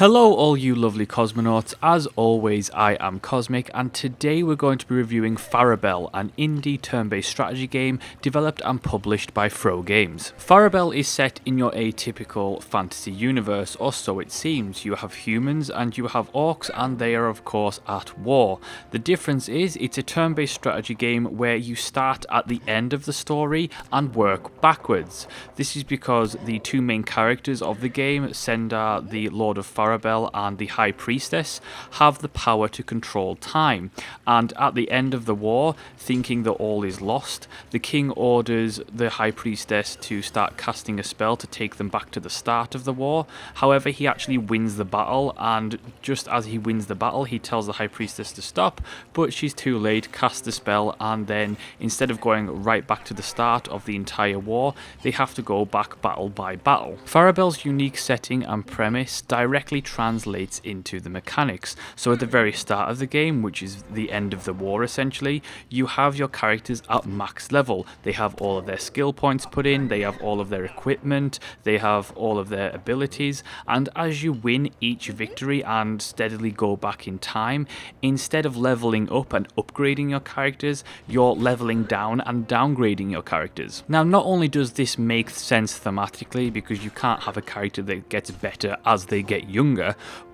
Hello all you lovely cosmonauts, as always I am Cosmic and today we're going to be reviewing Farabel, an indie turn-based strategy game developed and published by Fro Games. Farabel is set in your atypical fantasy universe, or so it seems. You have humans and you have orcs and they are of course at war. The difference is it's a turn-based strategy game where you start at the end of the story and work backwards. This is because the two main characters of the game, Sendar, the Lord of Farabel, and the High Priestess, have the power to control time, and at the end of the war, thinking that all is lost, the king orders the High Priestess to start casting a spell to take them back to the start of the war. However, he actually wins the battle, and just as he wins the battle he tells the High Priestess to stop, but she's too late, casts the spell, and then instead of going right back to the start of the entire war, they have to go back battle by battle. Farabel's unique setting and premise directly translates into the mechanics. So at the very start of the game, which is the end of the war essentially, you have your characters at max level. They have all of their skill points put in, they have all of their equipment, they have all of their abilities, and as you win each victory and steadily go back in time, instead of leveling up and upgrading your characters, you're leveling down and downgrading your characters. Now, not only does this make sense thematically because you can't have a character that gets better as they get younger,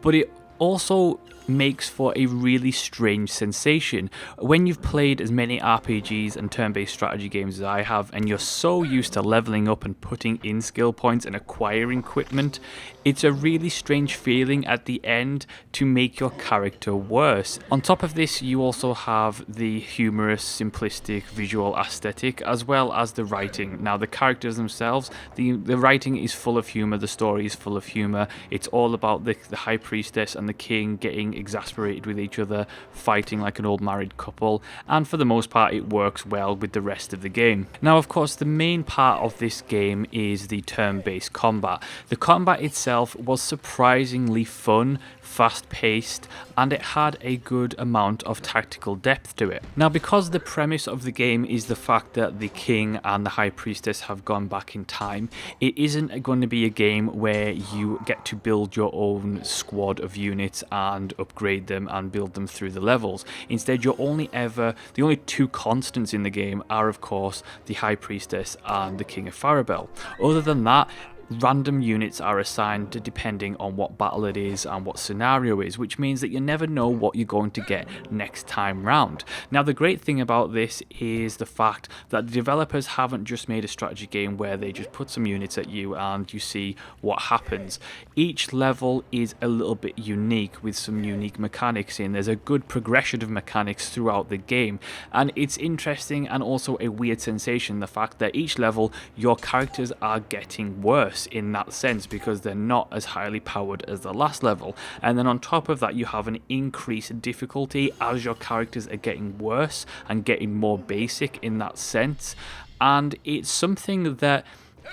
but it also makes for a really strange sensation. When you've played as many RPGs and turn-based strategy games as I have, and you're so used to leveling up and putting in skill points and acquiring equipment, it's a really strange feeling at the end to make your character worse. On top of this, you also have the humorous, simplistic visual aesthetic, as well as the writing. Now, the characters themselves, the writing is full of humor, the story is full of humor. It's all about the High Priestess and the king getting exasperated with each other, fighting like an old married couple, and for the most part it works well with the rest of the game. Now, of course, the main part of this game is the turn-based combat. The combat itself was surprisingly fun, fast-paced, and it had a good amount of tactical depth to it. Now, because the premise of the game is the fact that the king and the High Priestess have gone back in time, it isn't going to be a game where you get to build your own squad of units and upgrade them and build them through the levels. Instead, the only two constants in the game are of course the High Priestess and the King of Farabel. Other than that, random units are assigned depending on what battle it is and what scenario is, which means that you never know what you're going to get next time round. Now, the great thing about this is the fact that the developers haven't just made a strategy game where they just put some units at you and you see what happens. Each level is a little bit unique with some unique mechanics in. There's a good progression of mechanics throughout the game, and it's interesting and also a weird sensation, the fact that each level your characters are getting worse in that sense because they're not as highly powered as the last level. And then on top of that, you have an increased difficulty as your characters are getting worse and getting more basic in that sense. And it's something that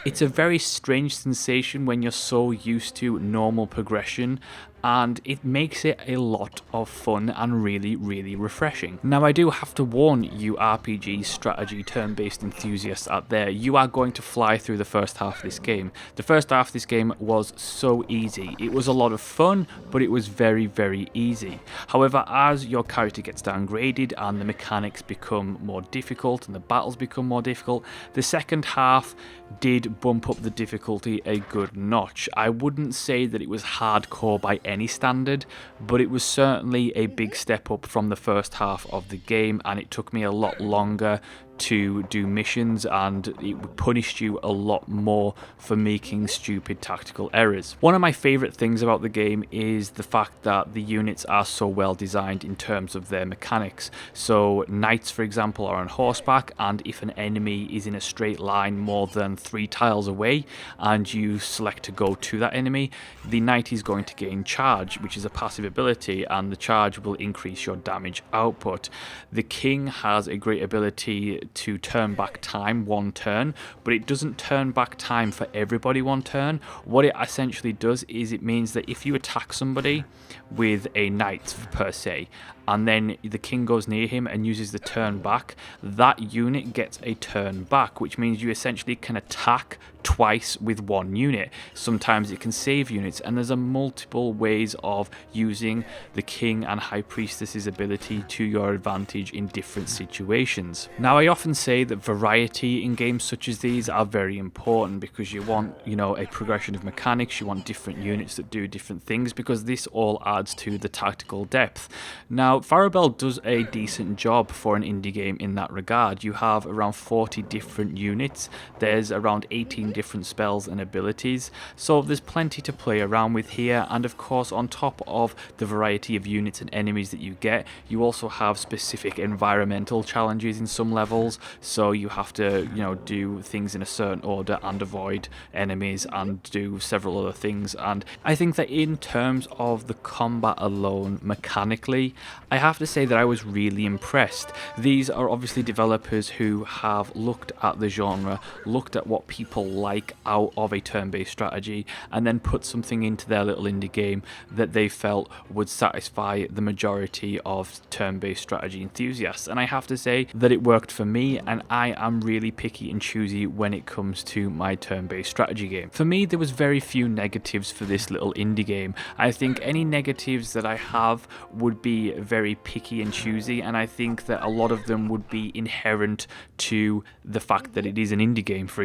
it's a very strange sensation when you're so used to normal progression, and it makes it a lot of fun and really, really refreshing. Now, I do have to warn you RPG, strategy, turn-based enthusiasts out there, you are going to fly through the first half of this game. The first half of this game was so easy. It was a lot of fun, but it was very, very easy. However, as your character gets downgraded and the mechanics become more difficult and the battles become more difficult, the second half did bump up the difficulty a good notch. I wouldn't say that it was hardcore by any standard, but it was certainly a big step up from the first half of the game, and it took me a lot longer to do missions, and it punished you a lot more for making stupid tactical errors. One of my favourite things about the game is the fact that the units are so well designed in terms of their mechanics. So knights, for example, are on horseback, and if an enemy is in a straight line more than 3 tiles away and you select to go to that enemy, the knight is going to gain charge, which is a passive ability, and the charge will increase your damage output. The king has a great ability to turn back time 1 turn, but it doesn't turn back time for everybody 1 turn. What it essentially does is it means that if you attack somebody with a knight per se, and then the king goes near him and uses the turn back, that unit gets a turn back, which means you essentially can attack twice with one unit. Sometimes it can save units, and there's a multiple ways of using the king and high priestess's ability to your advantage in different situations. Now, I often say that variety in games such as these are very important, because you want, a progression of mechanics, you want different units that do different things, because this all adds to the tactical depth. Now, Farabel does a decent job for an indie game in that regard. You have around 40 different units, there's around 18 different spells and abilities, so there's plenty to play around with here. And of course, on top of the variety of units and enemies that you get, you also have specific environmental challenges in some levels, so you have to do things in a certain order and avoid enemies and do several other things. And I think that in terms of the combat alone, mechanically, I have to say that I was really impressed. These are obviously developers who have looked at the genre, looked at what people like out of a turn-based strategy, and then put something into their little indie game that they felt would satisfy the majority of turn-based strategy enthusiasts. And I have to say that it worked for me, and I am really picky and choosy when it comes to my turn-based strategy game. For me, there was very few negatives for this little indie game. I think any negatives that I have would be very picky and choosy, and I think that a lot of them would be inherent to the fact that it is an indie game. For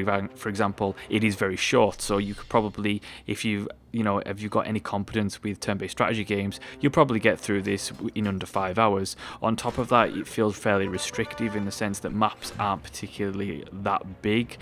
example, it is very short, so you could probably, if you've got any competence with turn-based strategy games, you'll probably get through this in under 5 hours. On top of that, it feels fairly restrictive in the sense that maps aren't particularly that big.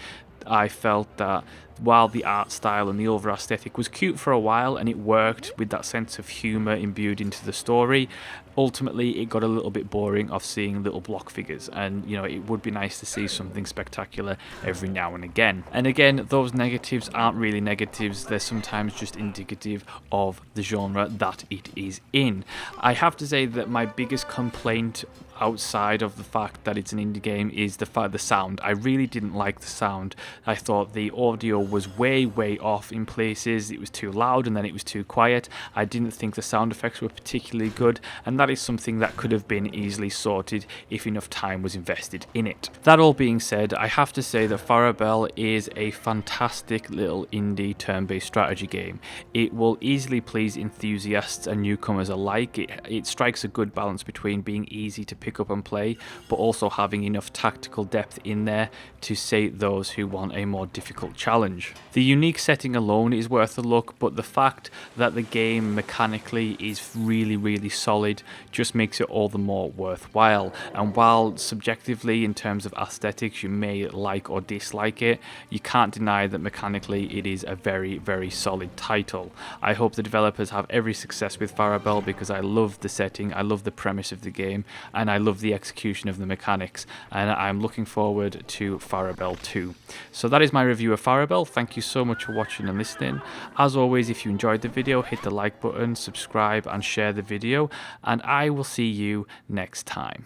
I felt that while the art style and the overall aesthetic was cute for a while and it worked with that sense of humour imbued into the story, ultimately it got a little bit boring of seeing little block figures, and it would be nice to see something spectacular every now and again. And again, those negatives aren't really negatives, they're sometimes just indicative of the genre that it is in. I have to say that my biggest complaint, outside of the fact that it's an indie game, is the sound. I really didn't like the sound. I thought the audio was way off in places. It was too loud and then it was too quiet. I didn't think the sound effects were particularly good, and that is something that could have been easily sorted if enough time was invested in it. That all being said, I have to say that Farabel is a fantastic little indie turn-based strategy game. It will easily please enthusiasts and newcomers alike. It strikes a good balance between being easy to pick up and play, but also having enough tactical depth in there to sate those who want a more difficult challenge. The unique setting alone is worth a look, but the fact that the game mechanically is really solid just makes it all the more worthwhile. And while subjectively in terms of aesthetics you may like or dislike it, you can't deny that mechanically it is a very solid title. I hope the developers have every success with Farabel, because I love the setting, I love the premise of the game, and I love the execution of the mechanics, and I'm looking forward to Farabel 2. So that is my review of Farabel. Thank you so much for watching and listening. As always, if you enjoyed the video, hit the like button, subscribe and share the video, and I will see you next time.